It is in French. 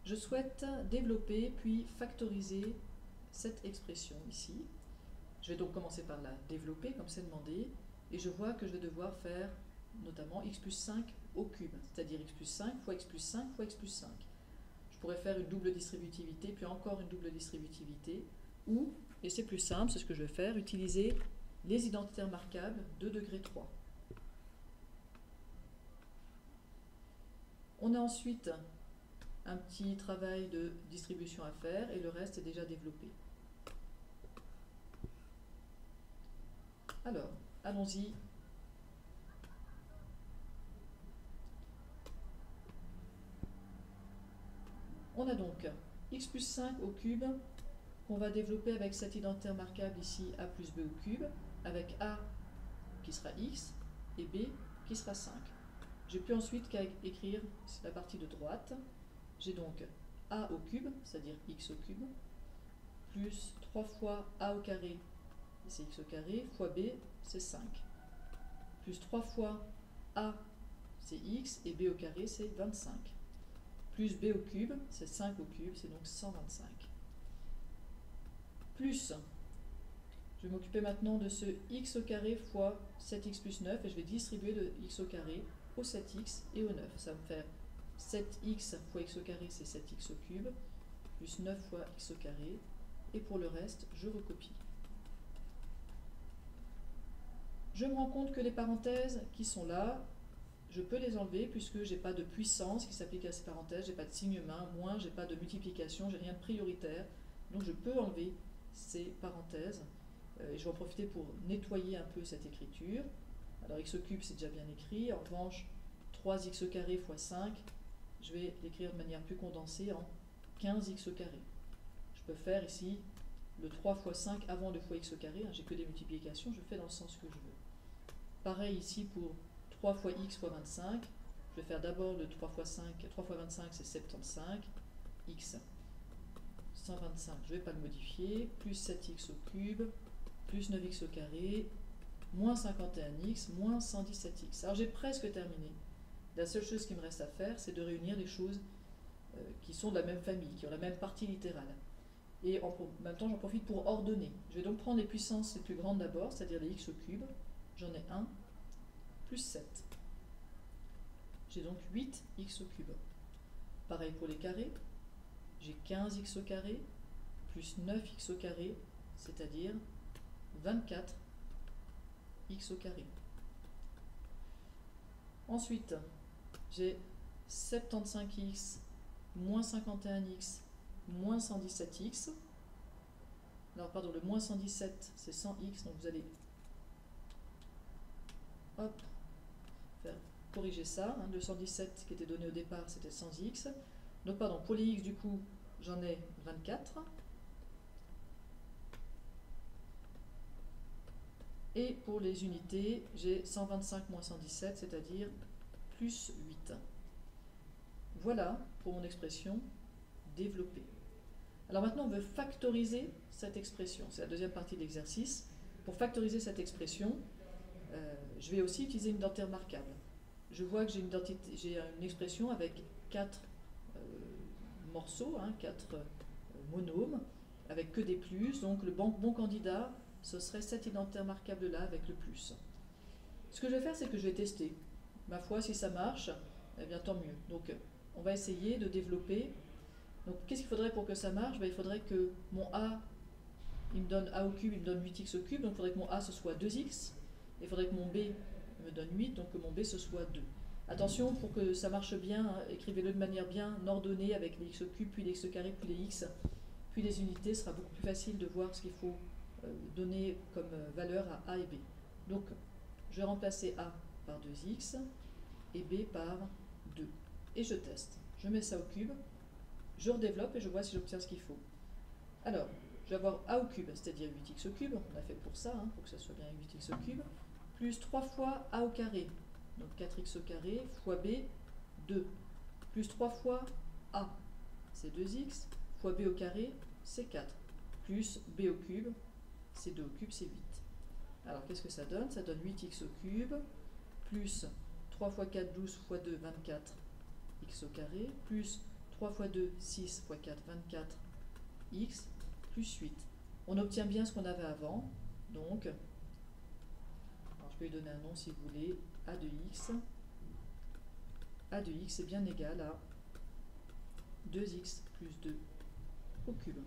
je souhaite développer puis factoriser cette expression ici. Je vais donc commencer par la développer comme c'est demandé et je vois que je vais devoir faire notamment x plus 5 au cube, c'est-à-dire x plus 5 fois x plus 5 fois x plus 5. Je pourrais faire une double distributivité puis encore une double distributivité ou, et c'est plus simple, c'est ce que je vais faire, utiliser les identitaires marquables de degré 3. On a ensuite un petit travail de distribution à faire et le reste est déjà développé. Alors, allons-y. On a donc x plus 5 au cube qu'on va développer avec cet identitaire marquable ici a plus b au cube, avec a qui sera x et b qui sera 5. J'ai plus ensuite qu'à écrire la partie de droite. J'ai donc a au cube, c'est-à-dire x au cube, plus 3 fois a au carré, c'est x au carré, fois b, c'est 5. Plus 3 fois a, c'est x, et b au carré, c'est 25. Plus b au cube, c'est 5 au cube, c'est donc 125. Plus, je vais m'occuper maintenant de ce x au carré fois 7x plus 9, et je vais distribuer le x au carré au 7x et au 9. Ça va me faire 7x fois x au carré, c'est 7x au cube, plus 9 fois x au carré, et pour le reste, je recopie. Je me rends compte que les parenthèses qui sont là, je peux les enlever puisque je n'ai pas de puissance qui s'applique à ces parenthèses, je n'ai pas de signe main, moins, je n'ai pas de multiplication, je n'ai rien de prioritaire. Donc je peux enlever ces parenthèses. Et je vais en profiter pour nettoyer un peu cette écriture. Alors x au cube, c'est déjà bien écrit. En revanche, 3x au carré fois 5, je vais l'écrire de manière plus condensée en 15x au carré. Je peux faire ici le 3 fois 5 avant le fois x au carré. J'ai que des multiplications, je fais dans le sens que je veux. Pareil ici pour 3 fois x fois 25. Je vais faire d'abord le 3 fois 5. 3 fois 25, c'est 75. X, 125, je ne vais pas le modifier. Plus 7x au cube, plus 9x au carré, moins 51x, moins 117x. Alors j'ai presque terminé. La seule chose qui me reste à faire, c'est de réunir les choses qui sont de la même famille, qui ont la même partie littérale. Et en même temps, j'en profite pour ordonner. Je vais donc prendre les puissances les plus grandes d'abord, c'est-à-dire les x au cube. J'en ai 1, plus 7. J'ai donc 8x au cube. Pareil pour les carrés. J'ai 15x au carré, plus 9x au carré, c'est-à-dire 24x au carré. Ensuite, j'ai 75x, moins 51x, moins 117x. Alors, pardon, le moins 117, c'est 100x, donc vous allez faire corriger ça. 217 qui était donné au départ, c'était 100x. Donc, pardon, pour les x, du coup, j'en ai 24. Et pour les unités, j'ai 125 moins 117, c'est-à-dire plus 8. Voilà pour mon expression développée. Alors maintenant, on veut factoriser cette expression. C'est la deuxième partie de l'exercice. Pour factoriser cette expression, je vais aussi utiliser une identitaire marquable. Je vois que j'ai une expression avec 4 morceaux, 4 monomes, avec que des plus. Donc le bon candidat, ce serait cet identitaire marquable là avec le plus. Ce que je vais faire, c'est que je vais tester. Ma foi, si ça marche, eh bien tant mieux. Donc on va essayer de développer. Donc qu'est-ce qu'il faudrait pour que ça marche? Il faudrait que mon a, il me donne a au cube, il me donne 8x au cube, donc il faudrait que mon a ce soit 2x. Il faudrait que mon b me donne 8, donc que mon b ce soit 2. Attention, pour que ça marche bien, écrivez-le de manière bien ordonnée avec les x au cube, puis les x au carré, puis les x, puis les unités. Ce sera beaucoup plus facile de voir ce qu'il faut donner comme valeur à a et b. Donc je vais remplacer a par 2x et b par 2. Et je teste. Je mets ça au cube, je redéveloppe et je vois si j'obtiens ce qu'il faut. Alors, je vais avoir a au cube, c'est-à-dire 8x au cube, on a fait pour ça, pour que ça soit bien 8x au cube, plus 3 fois a au carré, donc 4x au carré, fois b, 2, plus 3 fois a, c'est 2x, fois b au carré, c'est 4, plus b au cube, c'est 2 au cube, c'est 8. Alors, qu'est-ce que ça donne? Ça donne 8x au cube, plus 3 fois 4, 12, fois 2, 24x au carré, plus 3 fois 2, 6 fois 4, 24, x plus 8. On obtient bien ce qu'on avait avant, donc, alors je peux lui donner un nom si vous voulez, a de x. A de x est bien égal à 2x plus 2 au cube.